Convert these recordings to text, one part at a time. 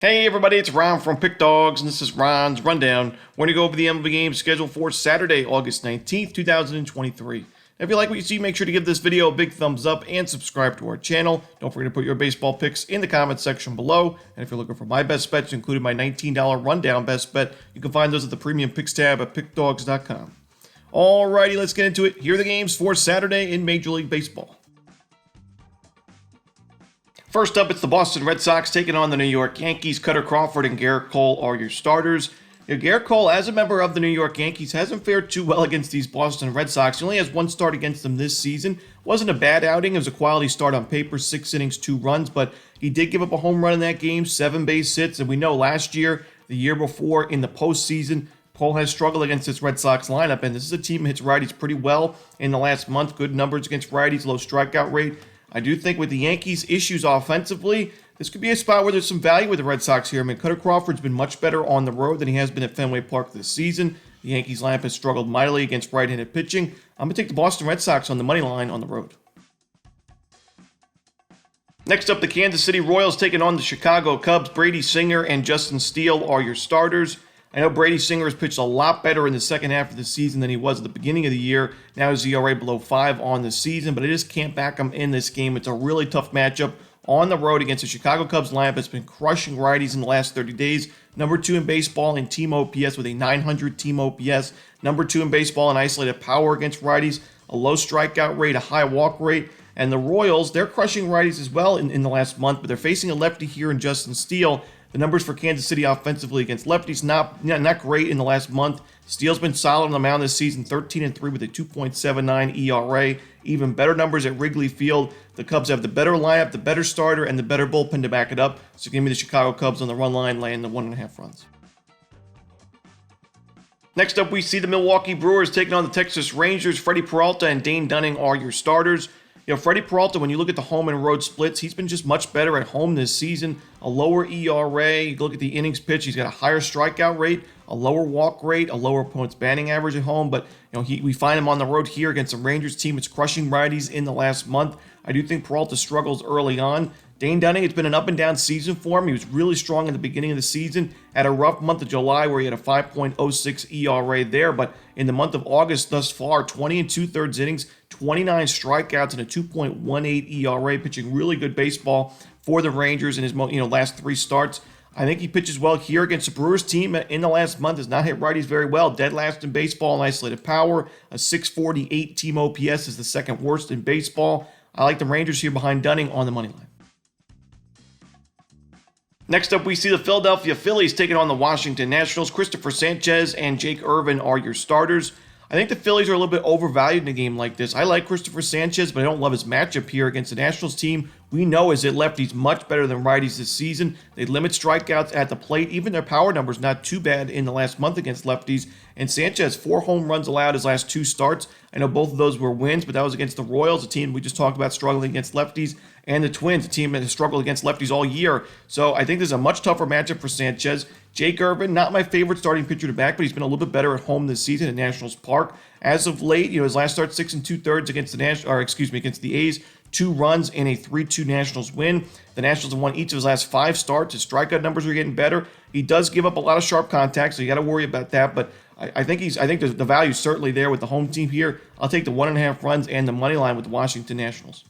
Hey everybody, it's Ron from Pick Dawgz, and this is Ron's Rundown. We're going to go over the MLB games scheduled for Saturday, August 19th, 2023. If you like what you see, make sure to give this video a big thumbs up and subscribe to our channel. Don't forget to put your baseball picks in the comments section below. And if you're looking for my best bets, including my $19 rundown best bet, you can find those at the premium picks tab at pickdawgz.com. Alrighty, let's get into it. Here are the games for Saturday in Major League Baseball. First up, it's the Boston Red Sox taking on the New York Yankees. Cutter Crawford and Garrett Cole are your starters. Garrett Cole, as a member of the New York Yankees, hasn't fared too well against these Boston Red Sox. He only has one start against them this season. Wasn't a bad outing. It was a quality start on paper, 6 innings, 2 runs, but he did give up a home run in that game, 7 base hits, and we know last year, the year before, in the postseason, Cole has struggled against this Red Sox lineup, and this is a team that hits righties pretty well in the last month. Good numbers against righties, low strikeout rate. I do think with the Yankees' issues offensively, this could be a spot where there's some value with the Red Sox here. I mean, Cutter Crawford's been much better on the road than he has been at Fenway Park this season. The Yankees' lineup has struggled mightily against right-handed pitching. I'm going to take the Boston Red Sox on the money line on the road. Next up, the Kansas City Royals taking on the Chicago Cubs. Brady Singer and Justin Steele are your starters. I know Brady Singer has pitched a lot better in the second half of the season than he was at the beginning of the year. Now his ERA below 5 on the season, but I just can't back him in this game. It's a really tough matchup on the road against the Chicago Cubs lineup that's been crushing righties in the last 30 days. Number 2 in baseball in team OPS with a 900 team OPS. Number 2 in baseball in isolated power against righties. A low strikeout rate, a high walk rate. And the Royals, they're crushing righties as well in the last month, but they're facing a lefty here in Justin Steele. The numbers for Kansas City offensively against lefties not great in the last month. Steele's been solid on the mound this season, 13-3 with a 2.79 ERA. Even better numbers at Wrigley Field. The Cubs have the better lineup, the better starter, and the better bullpen to back it up. So give me the Chicago Cubs on the run line, laying the 1.5 runs. Next up, we see the Milwaukee Brewers taking on the Texas Rangers. Freddie Peralta and Dane Dunning are your starters. Freddie Peralta, when you look at the home and road splits, he's been just much better at home this season. A lower ERA. You look at the innings pitched, he's got a higher strikeout rate, a lower walk rate, a lower opponent's batting average at home. But we find him on the road here against a Rangers team that's crushing righties in the last month. I do think Peralta struggles early on. Dane Dunning, it's been an up and down season for him. He was really strong in the beginning of the season. Had a rough month of July where he had a 5.06 ERA there, but in the month of August thus far, 20 2/3 innings, 29 strikeouts, and a 2.18 ERA, pitching really good baseball for the Rangers in his last 3 starts. I think he pitches well here against the Brewers team in the last month. Has not hit righties very well. Dead last in baseball in isolated power. A 648 team OPS is the second worst in baseball. I like the Rangers here behind Dunning on the money line. Next up, we see the Philadelphia Phillies taking on the Washington Nationals. Christopher Sanchez and Jake Irvin are your starters. I think the Phillies are a little bit overvalued in a game like this. I like Christopher Sanchez, but I don't love his matchup here against the Nationals team. We know is that lefties much better than righties this season. They limit strikeouts at the plate. Even their power numbers not too bad in the last month against lefties. And Sanchez, 4 home runs allowed his last 2 starts. I know both of those were wins, but that was against the Royals, a team we just talked about struggling against lefties, and the Twins, a team that has struggled against lefties all year. So I think this is a much tougher matchup for Sanchez. Jake Irvin, not my favorite starting pitcher to back, but he's been a little bit better at home this season at Nationals Park. As of late, his last start 6 2/3 against against the A's. 2 runs in a 3-2 Nationals win. The Nationals have won each of his last 5 starts. His strikeout numbers are getting better. He does give up a lot of sharp contact, so you got to worry about that. But I think the value is certainly there with the home team here. I'll take the 1.5 runs and the money line with the Washington Nationals.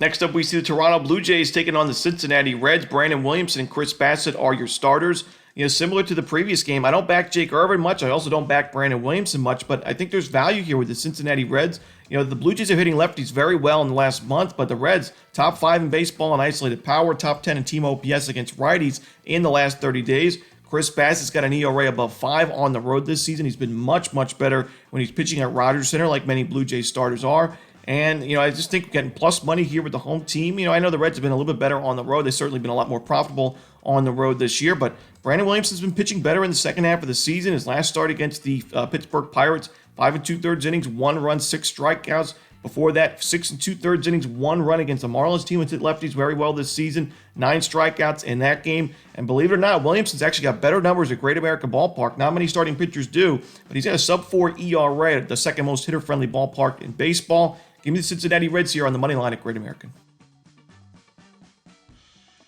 Next up, we see the Toronto Blue Jays taking on the Cincinnati Reds. Brandon Williamson and Chris Bassett are your starters. Similar to the previous game, I don't back Jake Irvin much. I also don't back Brandon Williamson much, but I think there's value here with the Cincinnati Reds. The Blue Jays are hitting lefties very well in the last month, but the Reds, top 5 in baseball in isolated power, top 10 in team OPS against righties in the last 30 days. Chris Bassett's got an ERA above 5 on the road this season. He's been much, much better when he's pitching at Rogers Center, like many Blue Jays starters are. And, I just think getting plus money here with the home team. I know the Reds have been a little bit better on the road. They've certainly been a lot more profitable on the road this year. But Brandon Williamson's been pitching better in the second half of the season. His last start against the Pittsburgh Pirates, 5 2/3 innings, 1 run, 6 strikeouts. Before that, 6 2/3 innings, 1 run against the Marlins team, which hit lefties very well this season. 9 strikeouts in that game. And believe it or not, Williamson's actually got better numbers at Great American Ballpark. Not many starting pitchers do, but he's got a sub-4 ERA at the second most hitter-friendly ballpark in baseball. Give me the Cincinnati Reds here on the money line at Great American.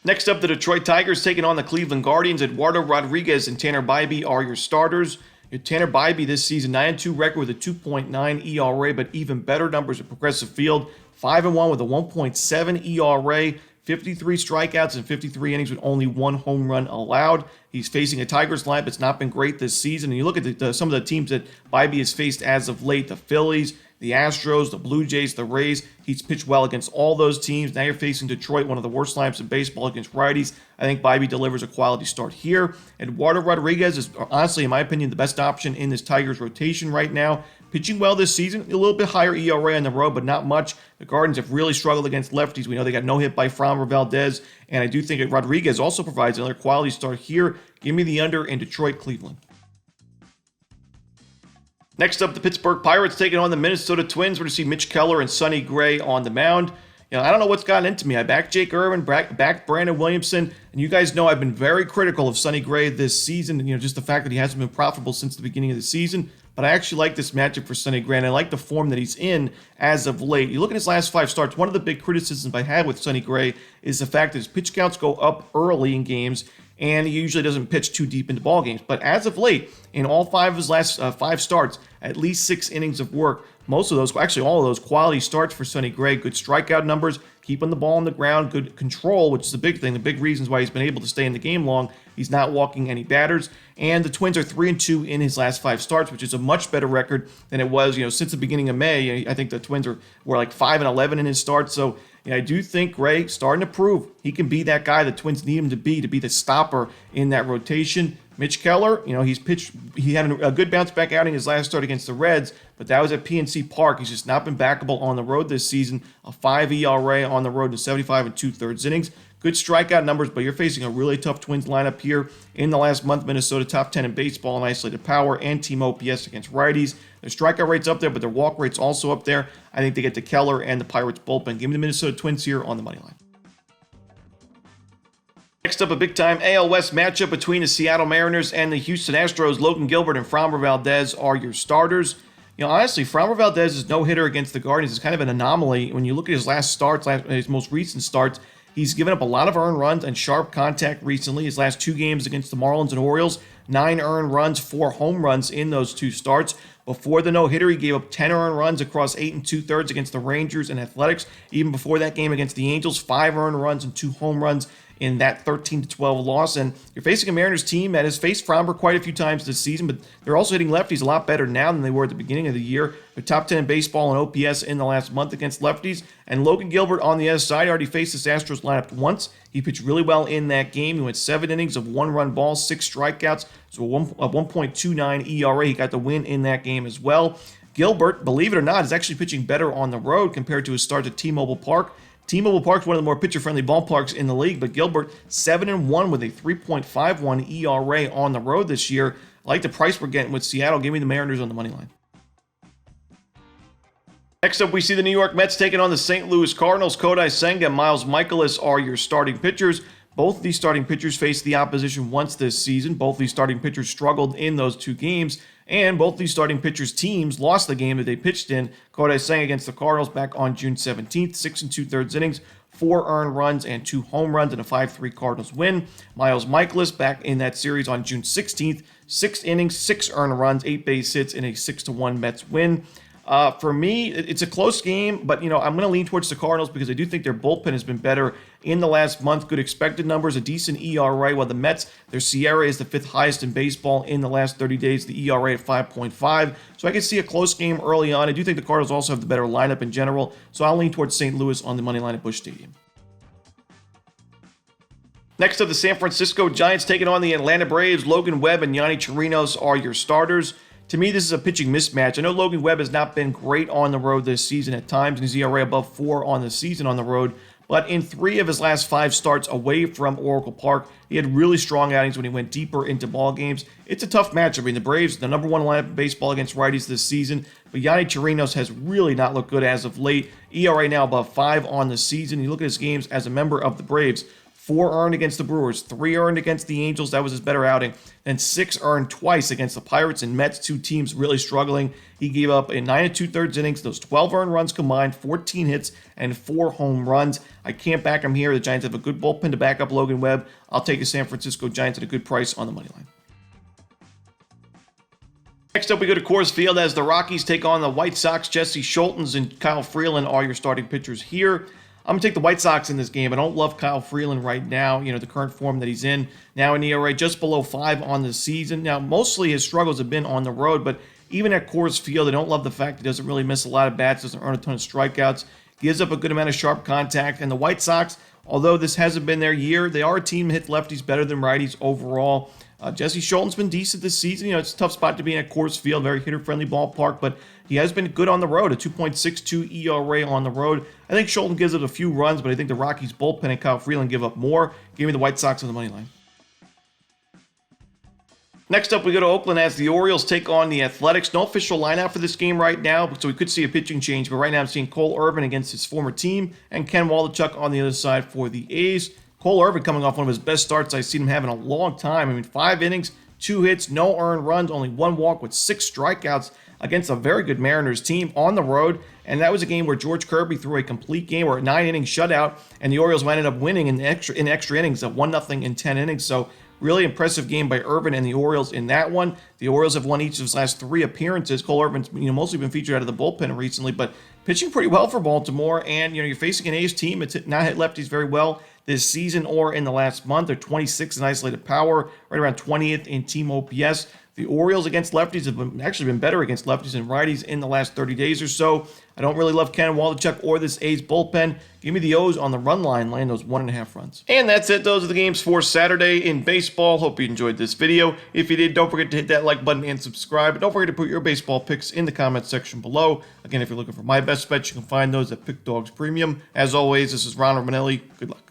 Next up, the Detroit Tigers taking on the Cleveland Guardians. Eduardo Rodriguez and Tanner Bybee are your starters. Tanner Bybee this season, 9-2 record with a 2.9 ERA, but even better numbers at Progressive Field. 5-1 with a 1.7 ERA, 53 strikeouts and 53 innings with only one home run allowed. He's facing a Tigers lineup that's not been great this season. And you look at some of the teams that Bybee has faced as of late, the Phillies, the Astros, the Blue Jays, the Rays. He's pitched well against all those teams. Now you're facing Detroit, one of the worst lineups in baseball against righties. I think Bybee delivers a quality start here. Eduardo Rodriguez is honestly, in my opinion, the best option in this Tigers rotation right now. Pitching well this season, a little bit higher ERA on the road, but not much. The Guardians have really struggled against lefties. We know they got no hit by Framber Valdez, and I do think that Rodriguez also provides another quality start here. Give me the under in Detroit, Cleveland. Next up, the Pittsburgh Pirates taking on the Minnesota Twins. We're going to see Mitch Keller and Sonny Gray on the mound. I don't know what's gotten into me. I backed Jake Irvin, backed Brandon Williamson, and you guys know I've been very critical of Sonny Gray this season. Just the fact that he hasn't been profitable since the beginning of the season. But I actually like this matchup for Sonny Gray, and I like the form that he's in as of late. You look at his last 5 starts, one of the big criticisms I had with Sonny Gray is the fact that his pitch counts go up early in games, and he usually doesn't pitch too deep into ball games. But as of late, in all 5 of his last 5 starts, at least 6 innings of work. Most of those, actually all of those, quality starts for Sonny Gray. Good strikeout numbers, keeping the ball on the ground, good control, which is the big thing, the big reasons why he's been able to stay in the game long. He's not walking any batters. And the Twins are 3-2 in his last 5 starts, which is a much better record than it was, since the beginning of May. I think the Twins were like 5-11 in his starts. So I do think Gray starting to prove he can be that guy the Twins need him to be the stopper in that rotation. Mitch Keller, he had a good bounce back outing his last start against the Reds, but that was at PNC Park. He's just not been backable on the road this season. A 5 ERA on the road to 75 2/3 innings. Good strikeout numbers, but you're facing a really tough Twins lineup here. In the last month, Minnesota top 10 in baseball in isolated power and team OPS against righties. Their strikeout rate's up there, but their walk rate's also up there. I think they get to Keller and the Pirates bullpen. Give me the Minnesota Twins here on the money line. Next up, a big-time AL West matchup between the Seattle Mariners and the Houston Astros. Logan Gilbert and Framber Valdez are your starters. Honestly, Framber Valdez's no-hitter against the Guardians is kind of an anomaly. When you look at his last starts, his most recent starts, he's given up a lot of earned runs and sharp contact recently. His last 2 games against the Marlins and Orioles, 9 earned runs, 4 home runs in those 2 starts. Before the no-hitter, he gave up 10 earned runs across 8 2/3 against the Rangers and Athletics. Even before that game against the Angels, 5 earned runs and 2 home runs in that 13-12 loss. And you're facing a Mariners team that has faced Framber quite a few times this season, but they're also hitting lefties a lot better now than they were at the beginning of the year. They're top 10 in baseball and OPS in the last month against lefties. And Logan Gilbert on the other side already faced this Astros lineup once. He pitched really well in that game. He went 7 innings of 1-run balls, 6 strikeouts, so a 1.29 ERA. He got the win in that game as well. Gilbert, believe it or not, is actually pitching better on the road compared to his start at T-Mobile Park. T-Mobile Park is one of the more pitcher-friendly ballparks in the league, but Gilbert 7-1 with a 3.51 ERA on the road this year. I like the price we're getting with Seattle. Give me the Mariners on the money line. Next up, we see the New York Mets taking on the St. Louis Cardinals. Kodai Senga and Miles Mikolas are your starting pitchers. Both of these starting pitchers faced the opposition once this season. Both of these starting pitchers struggled in those 2 games, and both of these starting pitchers' teams lost the game that they pitched in. Kodai Senga against the Cardinals back on June 17th, 6 2/3 innings, 4 earned runs and 2 home runs in a 5-3 Cardinals win. Miles Mikolas back in that series on June 16th, 6 innings, 6 earned runs, 8 base hits in a 6-1 Mets win. For me, it's a close game, but I'm going to lean towards the Cardinals because I do think their bullpen has been better in the last month. Good expected numbers, a decent ERA, while the Mets, their SIERA is the 5th highest in baseball in the last 30 days, the ERA at 5.5. So I can see a close game early on. I do think the Cardinals also have the better lineup in general, so I'll lean towards St. Louis on the money line at Busch Stadium. Next up, the San Francisco Giants taking on the Atlanta Braves. Logan Webb and Yonny Chirinos are your starters. To me, this is a pitching mismatch. I know Logan Webb has not been great on the road this season at times, and his ERA above 4 on the season on the road. But in 3 of his last 5 starts away from Oracle Park, he had really strong outings when he went deeper into ball games. It's a tough matchup. I mean, the Braves, the number 1 lineup in baseball against righties this season, but Yonny Chirinos has really not looked good as of late. ERA now above 5 on the season. You look at his games as a member of the Braves. 4 earned against the Brewers, 3 earned against the Angels. That was his better outing. Then 6 earned twice against the Pirates and Mets, 2 teams really struggling. He gave up in 9 2/3 innings, those 12 earned runs combined, 14 hits, and 4 home runs. I can't back him here. The Giants have a good bullpen to back up Logan Webb. I'll take the San Francisco Giants at a good price on the money line. Next up, we go to Coors Field as the Rockies take on the White Sox. Jesse Scholtens and Kyle Freeland are your starting pitchers here. I'm going to take the White Sox in this game. I don't love Kyle Freeland right now, the current form that he's in. Now in ERA just below 5 on the season. Now, mostly his struggles have been on the road, but even at Coors Field, I don't love the fact he doesn't really miss a lot of bats, doesn't earn a ton of strikeouts, gives up a good amount of sharp contact. And the White Sox, although this hasn't been their year, they are a team that hits lefties better than righties overall. Jesse Scholten's been decent this season. It's a tough spot to be in at Coors Field, very hitter-friendly ballpark, but he has been good on the road, a 2.62 ERA on the road. I think Scholten gives up a few runs, but I think the Rockies' bullpen and Kyle Freeland give up more. Give me the White Sox on the money line. Next up, we go to Oakland as the Orioles take on the Athletics. No official lineup for this game right now, so we could see a pitching change. But right now, I'm seeing Cole Irvin against his former team and Ken Waldichuk on the other side for the A's. Cole Irvin coming off one of his best starts I've seen him have in a long time. 5 innings, 2 hits, no earned runs, only 1 walk with 6 strikeouts against a very good Mariners team on the road. And that was a game where George Kirby threw a complete game or a 9-inning shutout, and the Orioles ended up winning in extra innings of 1-0 in 10 innings. So really impressive game by Irvin and the Orioles in that one. The Orioles have won each of his last 3 appearances. Cole Irvin's mostly been featured out of the bullpen recently, but pitching pretty well for Baltimore. And you're facing an A's team that's not hit lefties very well this season or in the last month. They're 26th in isolated power, right around 20th in team OPS. The Orioles against lefties have actually been better against lefties and righties in the last 30 days or so. I don't really love Ken Waldichuk or this A's bullpen. Give me the O's on the run line, laying those 1.5 runs. And that's it. Those are the games for Saturday in baseball. Hope you enjoyed this video. If you did, don't forget to hit that like button and subscribe. And don't forget to put your baseball picks in the comments section below. Again, if you're looking for my best bets, you can find those at Pick Dawgz Premium. As always, this is Ron Romanelli. Good luck.